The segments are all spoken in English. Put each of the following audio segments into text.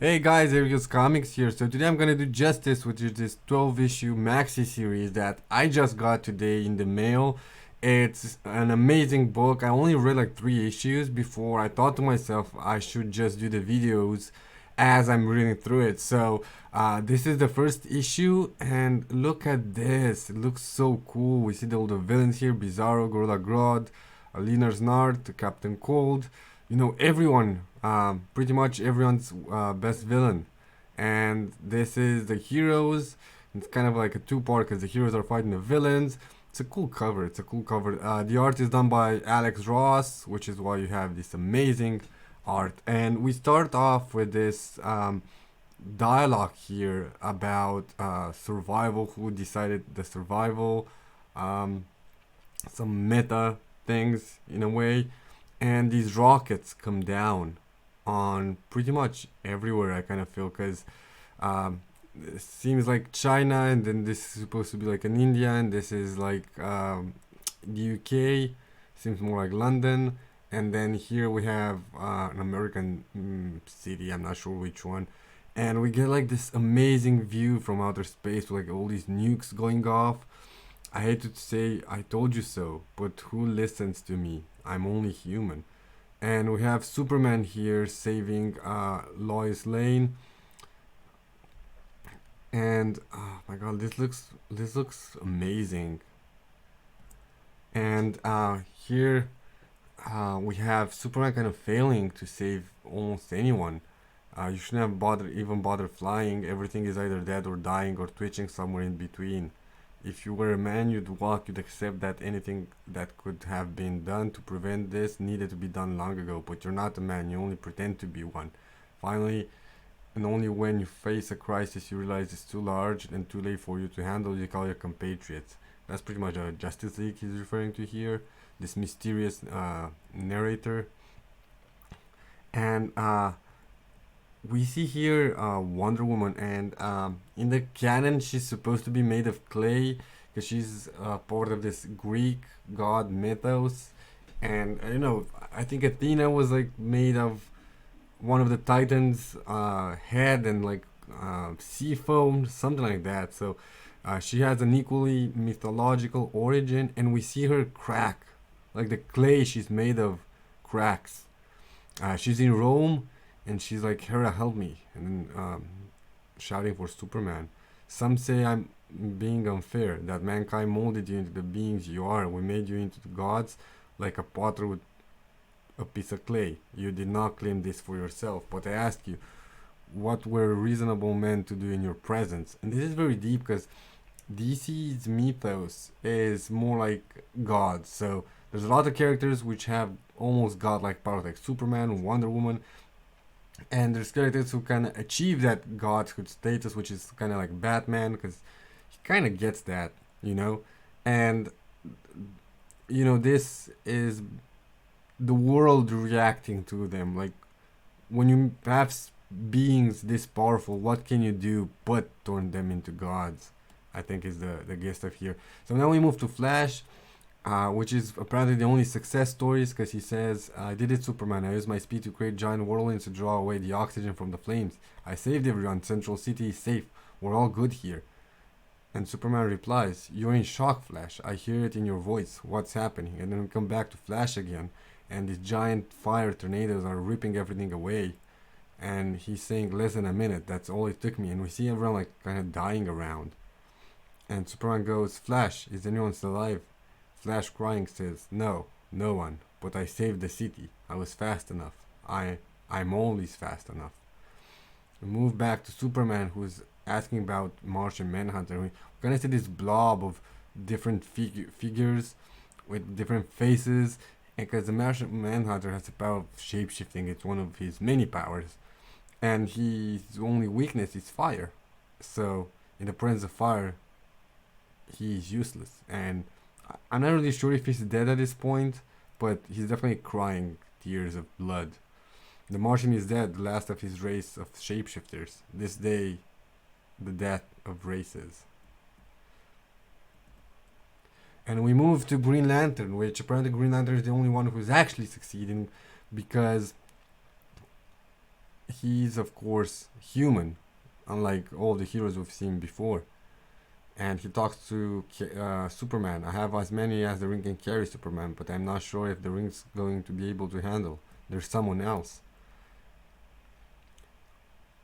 Hey guys, Eric's Comics here. So today I'm gonna do Justice, which is this 12-issue maxi series that I just got today in the mail. It's an amazing book. I only read like 3 issues before I thought to myself I should just do the videos as I'm reading through it. So this is the first issue, and look at this. It looks so cool. We see all the villains here: Bizarro, Gorilla Grodd, Linus Nart, Captain Cold. Everyone, pretty much everyone's best villain. And this is the heroes. It's kind of like a two-part because the heroes are fighting the villains. It's a cool cover. The art is done by Alex Ross, which is why you have this amazing art. And we start off with this dialogue here about survival, who decided the survival, um, some meta things in a way, and these rockets come down on pretty much everywhere. I kind of feel because um, it seems like China, and then this is supposed to be like an India, and this is like the UK. Seems more like London, and then here we have an American city. I'm not sure which one. And we get like this amazing view from outer space with like all these nukes going off. I hate to say I told you so, but who listens to me? I'm only human. And we have Superman here saving Lois Lane. And oh my god, this looks amazing. And here we have Superman kind of failing to save almost anyone. You shouldn't have even bother flying. Everything is either dead or dying or twitching somewhere in between. If you were a man, you'd walk, you'd accept that anything that could have been done to prevent this needed to be done long ago. But you're not a man, you only pretend to be one. Finally, and only when you face a crisis you realize it's too large and too late for you to handle, you call your compatriots. That's pretty much a Justice League he's referring to here. This mysterious narrator. And we see here Wonder Woman, and in the canon, she's supposed to be made of clay because she's part of this Greek god mythos. And I think Athena was like made of one of the Titans' head and like sea foam, something like that. So she has an equally mythological origin, and we see her crack, like the clay she's made of cracks. She's in Rome, and she's like, "Hera, help me!" And then shouting for Superman. Some say I'm being unfair, that mankind molded you into the beings you are. We made you into the gods, like a potter with a piece of clay. You did not claim this for yourself, but I ask you, what were reasonable men to do in your presence? And this is very deep because DC's mythos is more like gods. So there's a lot of characters which have almost godlike powers, like Superman, Wonder Woman, and there's characters who kind of achieve that godhood status, which is kind of like Batman, because he kind of gets that, you know. And this is the world reacting to them. Like when you have beings this powerful, what can you do but turn them into gods? I think is the gist of here. So now we move to Flash, which is apparently the only success stories, because he says, "I did it, Superman. I used my speed to create giant whirlwinds to draw away the oxygen from the flames. I saved everyone. Central City is safe. We're all good here." And Superman replies, "You're in shock, Flash. I hear it in your voice. What's happening?" And then we come back to Flash again, and these giant fire tornadoes are ripping everything away. And he's saying, "Less than a minute. That's all it took me." And we see everyone like kind of dying around. And Superman goes, "Flash, is anyone still alive?" Flash crying says, "No, no one. But I saved the city. I was fast enough. I'm always fast enough." We move back to Superman, who's asking about Martian Manhunter. We kind of see this blob of different figures with different faces, and because the Martian Manhunter has the power of shapeshifting, it's one of his many powers, and his only weakness is fire. So in the presence of fire, he's useless. And I'm not really sure if he's dead at this point, but he's definitely crying tears of blood. The Martian is dead, the last of his race of shapeshifters. This day, the death of races. And we move to Green Lantern, which apparently Green Lantern is the only one who's actually succeeding, because he's of course human, unlike all the heroes we've seen before. And he talks to Superman. I have as many as the ring can carry, Superman, but I'm not sure if the ring's going to be able to handle. There's someone else.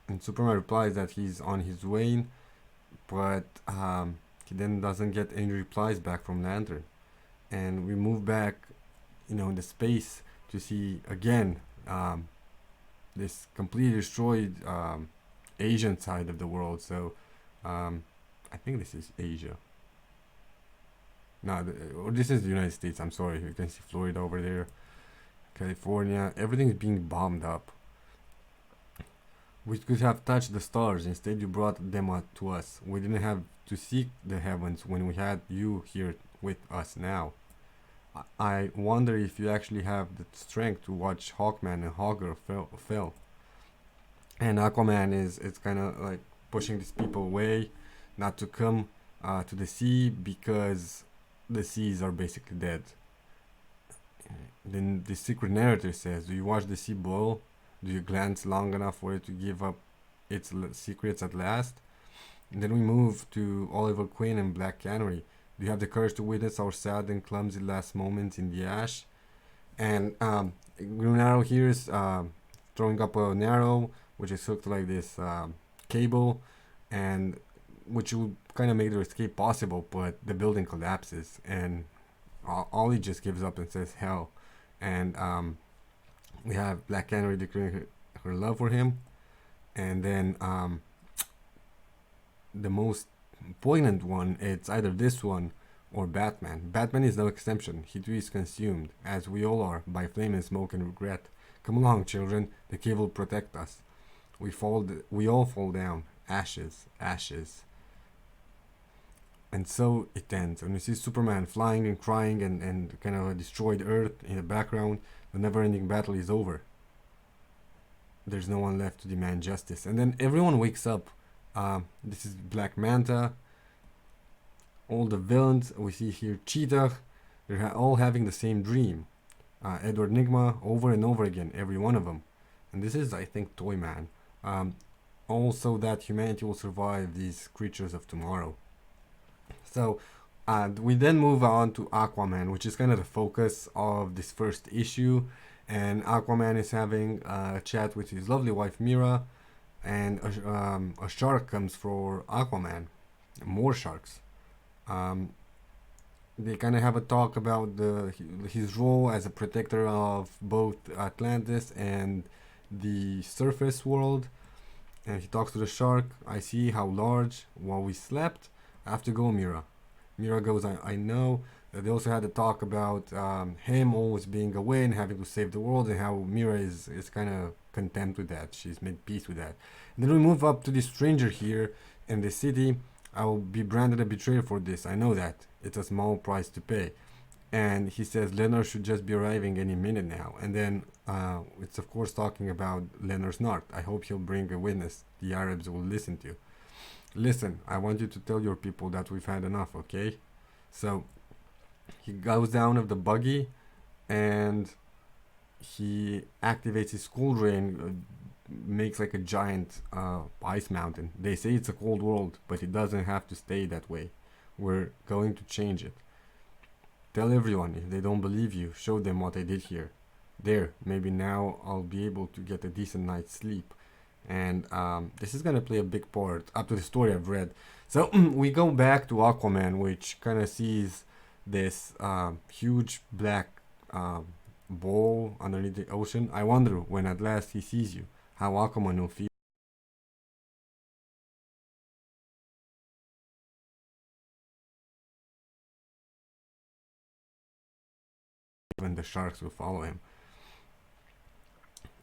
And Superman replies that he's on his way, but he then doesn't get any replies back from Lantern. And we move back, in the space to see again this completely destroyed Asian side of the world. So I think this is Asia. No, or this is the United States. I'm sorry. You can see Florida over there, California. Everything is being bombed up. We could have touched the stars. Instead, you brought them to us. We didn't have to seek the heavens when we had you here with us now. I wonder if you actually have the strength to watch Hawkman and Hogger fell. And Aquaman is kind of like pushing these people away, not to come to the sea because the seas are basically dead. Then the secret narrator says, "Do you watch the sea boil? Do you glance long enough for it to give up its secrets at last?" And then we move to Oliver Queen and Black Canary. Do you have the courage to witness our sad and clumsy last moments in the ash? And Green Arrow here is throwing up an arrow, which is hooked like this cable, and which will kind of make their escape possible, but the building collapses, and Ollie just gives up and says hell. And we have Black Canary declaring her love for him, and then the most poignant one, it's either this one or Batman. Batman is no exception. He too is consumed, as we all are, by flame and smoke and regret. Come along, children. The cave will protect us. We all fall down. Ashes, ashes. And so it ends. And we see Superman flying and crying and kind of a destroyed Earth in the background. The never-ending battle is over. There's no one left to demand justice. And then everyone wakes up. This is Black Manta. All the villains. We see here Cheetah. They're all having the same dream. Edward Nygma over and over again, every one of them. And this is, I think, Toyman. Also that humanity will survive these creatures of tomorrow. So we then move on to Aquaman, which is kind of the focus of this first issue. And Aquaman is having a chat with his lovely wife Mira, and a shark comes for Aquaman. More sharks. They kind of have a talk about his role as a protector of both Atlantis and the surface world. And he talks to the shark. I see how large. While we slept, I have to go, Mira. Mira goes, I know. They also had a talk about him always being away and having to save the world, and how Mira is kind of content with that. She's made peace with that. And then we move up to this stranger here in the city. I will be branded a betrayer for this. I know that. It's a small price to pay. And he says Leonard should just be arriving any minute now. And then it's of course talking about Leonard's Nart. I hope he'll bring a witness the Arabs will listen to. Listen, I want you to tell your people that we've had enough, okay? So he goes down of the buggy and he activates his cold ray and makes like a giant ice mountain. They say it's a cold world, but it doesn't have to stay that way. We're going to change it. Tell everyone. If they don't believe you, show them what I did here. There, maybe now I'll be able to get a decent night's sleep. And this is gonna play a big part up to the story I've read. So we go back to Aquaman, which kind of sees this huge black ball underneath the ocean. I wonder when at last he sees you, how Aquaman will feel. When the sharks will follow him.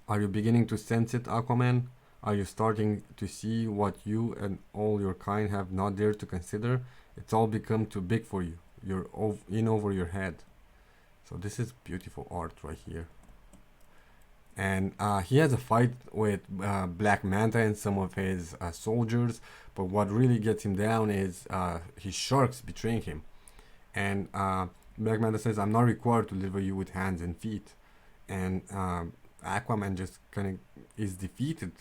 Are you beginning to sense it, Aquaman? Are you starting to see what you and all your kind have not dared to consider? It's all become too big for you. You're in over your head. So this is beautiful art right here. And he has a fight with Black Manta and some of his soldiers, but what really gets him down is his sharks betraying him. And Black Manta says, I'm not required to deliver you with hands and feet. And Aquaman just kind of is defeated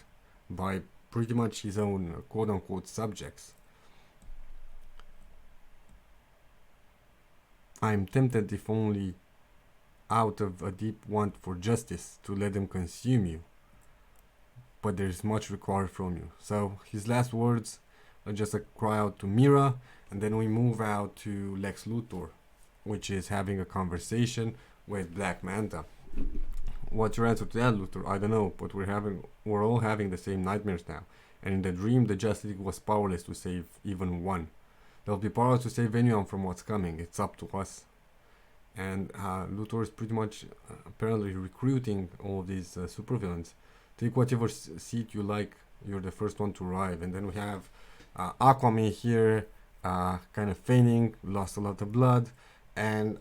by pretty much his own quote-unquote subjects. I'm tempted, if only out of a deep want for justice, to let them consume you, but there's much required from you. So his last words are just a cry out to Mira, and then we move out to Lex Luthor, which is having a conversation with Black Manta. What's your answer to that, Luthor? I don't know, but we're all having the same nightmares now. And in the dream, the Justice League was powerless to save even one. They'll be powerless to save anyone from what's coming. It's up to us. And Luthor is pretty much apparently recruiting all these supervillains. Take whatever seat you like. You're the first one to arrive. And then we have Aquaman here, kind of fainting, lost a lot of blood, and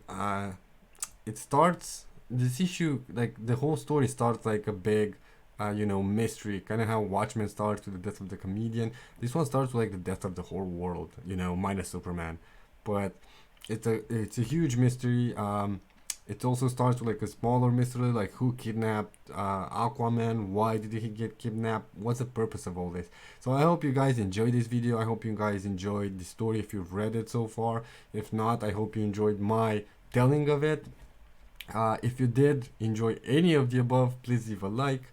it starts. This issue, like the whole story, starts like a big, mystery. Kind of how Watchmen starts with the death of the comedian. This one starts with like the death of the whole world, minus Superman. But it's a huge mystery. It also starts with like a smaller mystery, like who kidnapped Aquaman, why did he get kidnapped, what's the purpose of all this. So I hope you guys enjoyed this video. I hope you guys enjoyed the story if you've read it so far. If not, I hope you enjoyed my telling of it. If you did enjoy any of the above, please leave a like.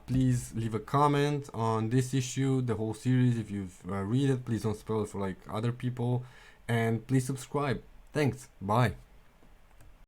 Please leave a comment on this issue, the whole series. If you've read it, please don't spoil it for like other people. And please subscribe. Thanks. Bye.